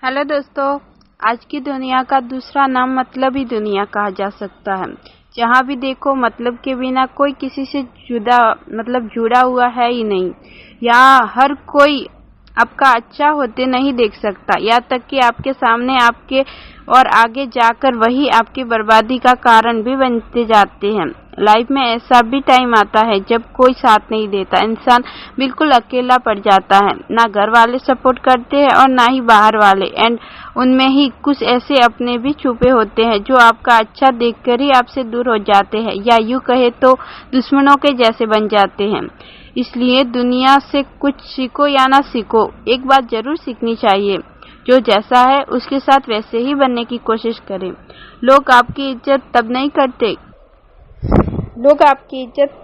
Hello दोस्तों, आज की दुनिया का दूसरा नाम मतलबी दुनिया कहा जा सकता है। जहाँ भी देखो मतलब के बिना कोई किसी से जुड़ा हुआ है ही नहीं। यहाँ हर कोई आपका अच्छा होते नहीं देख सकता, यहाँ तक कि आपके सामने आपके और आगे जाकर वही आपकी बर्बादी का कारण भी बनते जाते हैं। लाइफ में ऐसा भी टाइम आता है जब कोई साथ नहीं देता, इंसान बिल्कुल अकेला पड़ जाता है। ना घर वाले सपोर्ट करते हैं और ना ही बाहर वाले, एंड उनमें ही कुछ ऐसे अपने भी छुपे होते हैं जो आपका अच्छा देखकर ही आपसे दूर हो जाते हैं, या यूं कहे तो दुश्मनों के जैसे बन जाते हैं। इसलिए दुनिया से कुछ सीखो या ना सीखो, एक बात जरूर सीखनी चाहिए, जो जैसा है उसके साथ वैसे ही बनने की कोशिश करें। लोग आपकी इज्जत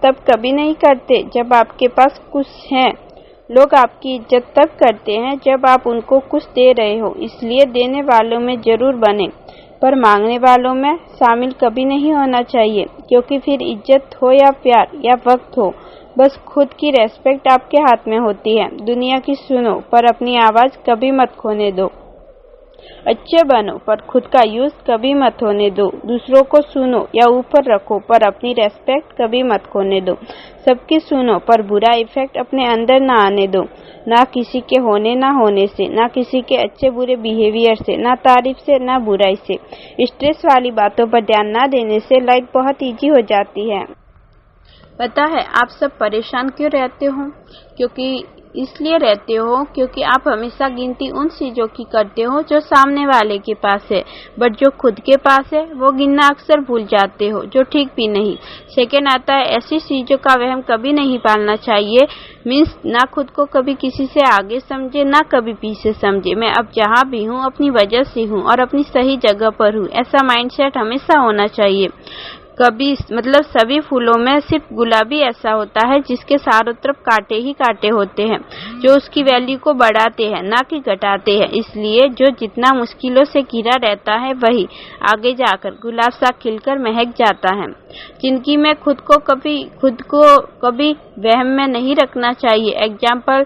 तब कभी नहीं करते जब आपके पास कुछ है। लोग आपकी इज्जत तब करते हैं जब आप उनको कुछ दे रहे हो, इसलिए देने वालों में जरूर बने, पर मांगने वालों में शामिल कभी नहीं होना चाहिए, क्योंकि फिर इज्जत हो या प्यार या वक्त हो, बस खुद की रेस्पेक्ट आपके हाथ में होती है। दुनिया की सुनो, पर अपनी आवाज कभी मत खोने दो। अच्छे बनो, पर खुद का यूज कभी मत होने दो। दूसरों को सुनो या ऊपर रखो, पर अपनी रेस्पेक्ट कभी मत खोने दो। सबकी सुनो, पर बुरा इफेक्ट अपने अंदर ना आने दो। ना किसी के होने ना होने से, ना किसी के अच्छे बुरे बिहेवियर से, ना तारीफ से, ना बुराई से। स्ट्रेस वाली बातों पर ध्यान ना देने से लाइफ बहुत इजी हो जाती है। पता है आप सब परेशान क्यों रहते हो? इसलिए रहते हो क्योंकि आप हमेशा गिनती उन चीजों की करते हो जो सामने वाले के पास है, बट जो खुद के पास है वो गिनना अक्सर भूल जाते हो, जो ठीक भी नहीं। सेकेंड आता है, ऐसी चीजों का वहम कभी नहीं पालना चाहिए। मीन्स ना खुद को कभी किसी से आगे समझे, ना कभी पीछे समझे। मैं अब जहाँ भी हूँ अपनी वजह से हूँ और अपनी सही जगह पर हूँ, ऐसा माइंडसेट हमेशा होना चाहिए। सभी फूलों में सिर्फ गुलाबी ऐसा होता है जिसके चारों तरफ कांटे ही कांटे होते हैं, जो उसकी वैल्यू को बढ़ाते हैं, ना कि घटाते हैं। इसलिए जो जितना मुश्किलों से घिरा रहता है वही आगे जाकर गुलाब सा खिलकर महक जाता है। जिंदगी में खुद को कभी वहम में नहीं रखना चाहिए। एग्जाम्पल,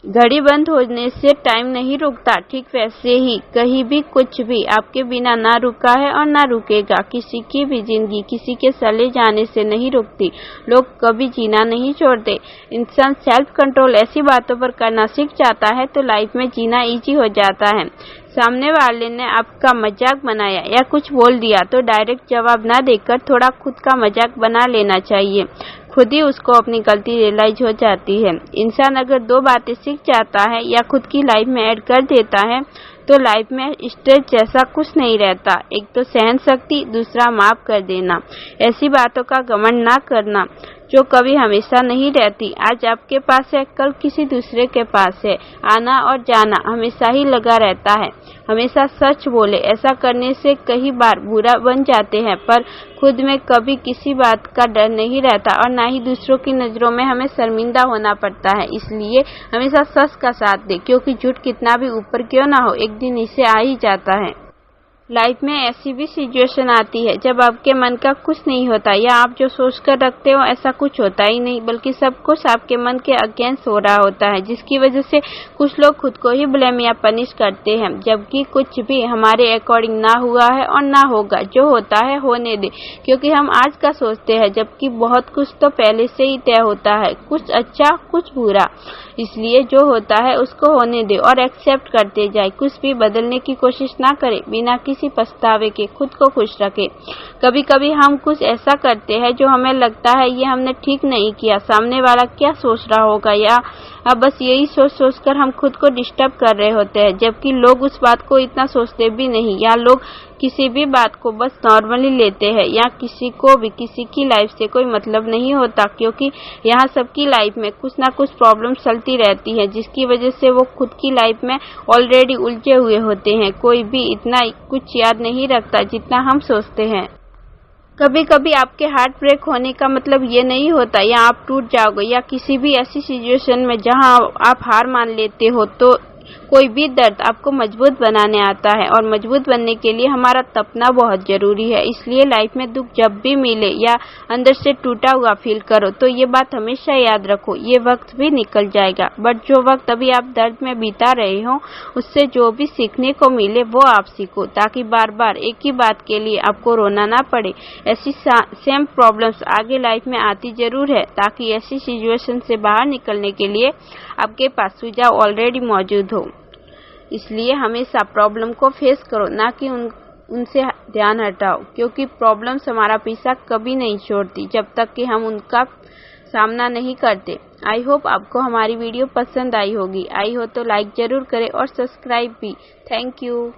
घड़ी बंद होने से टाइम नहीं रुकता, ठीक वैसे ही कहीं भी कुछ भी आपके बिना ना रुका है और ना रुकेगा। किसी की भी जिंदगी किसी के चले जाने से नहीं रुकती। लोग कभी जीना नहीं छोड़ते। इंसान सेल्फ कंट्रोल ऐसी बातों पर करना सीख जाता है तो लाइफ में जीना इजी हो जाता है। सामने वाले ने आपका मजाक बनाया या कुछ बोल दिया तो डायरेक्ट जवाब ना देकर थोड़ा खुद का मजाक बना लेना चाहिए। खुद ही उसको अपनी गलती रियलाइज हो जाती है। इंसान अगर दो बातें सीख जाता है या खुद की लाइफ में ऐड कर देता है तो लाइफ में स्ट्रेस जैसा कुछ नहीं रहता। एक तो सहन शक्ति, दूसरा माफ कर देना। ऐसी बातों का घमंड ना करना जो कभी हमेशा नहीं रहती। आज आपके पास है, कल किसी दूसरे के पास है। आना और जाना हमेशा ही लगा रहता है। हमेशा सच बोले, ऐसा करने से कई बार बुरा बन जाते हैं, पर खुद में कभी किसी बात का डर नहीं रहता और ना ही दूसरों की नजरों में हमें शर्मिंदा होना पड़ता है। इसलिए हमेशा सच का साथ दे, क्योंकि झूठ कितना भी ऊपर क्यों ना हो, एक दिन इसे आ ही जाता है। लाइफ में ऐसी भी सिचुएशन आती है जब आपके मन का कुछ नहीं होता, या आप जो सोच कर रखते हो ऐसा कुछ होता ही नहीं, बल्कि सब कुछ आपके मन के अगेंस्ट हो रहा होता है, जिसकी वजह से कुछ लोग खुद को ही ब्लेम या पनिश करते हैं, जबकि कुछ भी हमारे अकॉर्डिंग ना हुआ है और ना होगा। जो होता है होने दे, क्योंकि हम आज का सोचते हैं, जबकि बहुत कुछ तो पहले से ही तय होता है, कुछ अच्छा कुछ बुरा। इसलिए जो होता है उसको होने दे और एक्सेप्ट करते जाए। कुछ भी बदलने की कोशिश ना करे, बिना किसी पछतावे के खुद को खुश रखे। कभी कभी हम कुछ ऐसा करते हैं जो हमें लगता है ये हमने ठीक नहीं किया, सामने वाला क्या सोच रहा होगा, या बस यही सोच कर हम खुद को डिस्टर्ब कर रहे होते हैं, जबकि लोग उस बात को इतना सोचते भी नहीं, या लोग किसी भी बात को बस नॉर्मली लेते हैं, या किसी को भी किसी की लाइफ से कोई मतलब नहीं होता, क्योंकि यहाँ सबकी लाइफ में कुछ ना कुछ प्रॉब्लम चलती रहती है, जिसकी वजह से वो खुद की लाइफ में ऑलरेडी उलझे हुए होते हैं। कोई भी इतना कुछ याद नहीं रखता जितना हम सोचते हैं। कभी कभी आपके हार्ट ब्रेक होने का मतलब ये नहीं होता या आप टूट जाओगे, या किसी भी ऐसी सिचुएशन में जहां आप हार मान लेते हो, तो कोई भी दर्द आपको मजबूत बनाने आता है और मजबूत बनने के लिए हमारा तपना बहुत जरूरी है। इसलिए लाइफ में दुख जब भी मिले या अंदर से टूटा हुआ फील करो तो ये बात हमेशा याद रखो, ये वक्त भी निकल जाएगा, बट जो वक्त अभी आप दर्द में बिता रहे हो उससे जो भी सीखने को मिले वो आप सीखो, ताकि बार बार एक ही बात के लिए आपको रोना ना पड़े। ऐसी सेम प्रॉब्लम्स आगे लाइफ में आती जरूर है, ताकि ऐसी सिचुएशन से बाहर निकलने के लिए आपके पास सुझाव ऑलरेडी मौजूद हो। इसलिए हमेशा प्रॉब्लम को फेस करो, ना कि उनसे ध्यान हटाओ, क्योंकि प्रॉब्लम्स हमारा पीछा कभी नहीं छोड़ती जब तक कि हम उनका सामना नहीं करते। आई होप आपको हमारी वीडियो पसंद आई होगी। आई हो तो लाइक जरूर करें और सब्सक्राइब भी। Thank you.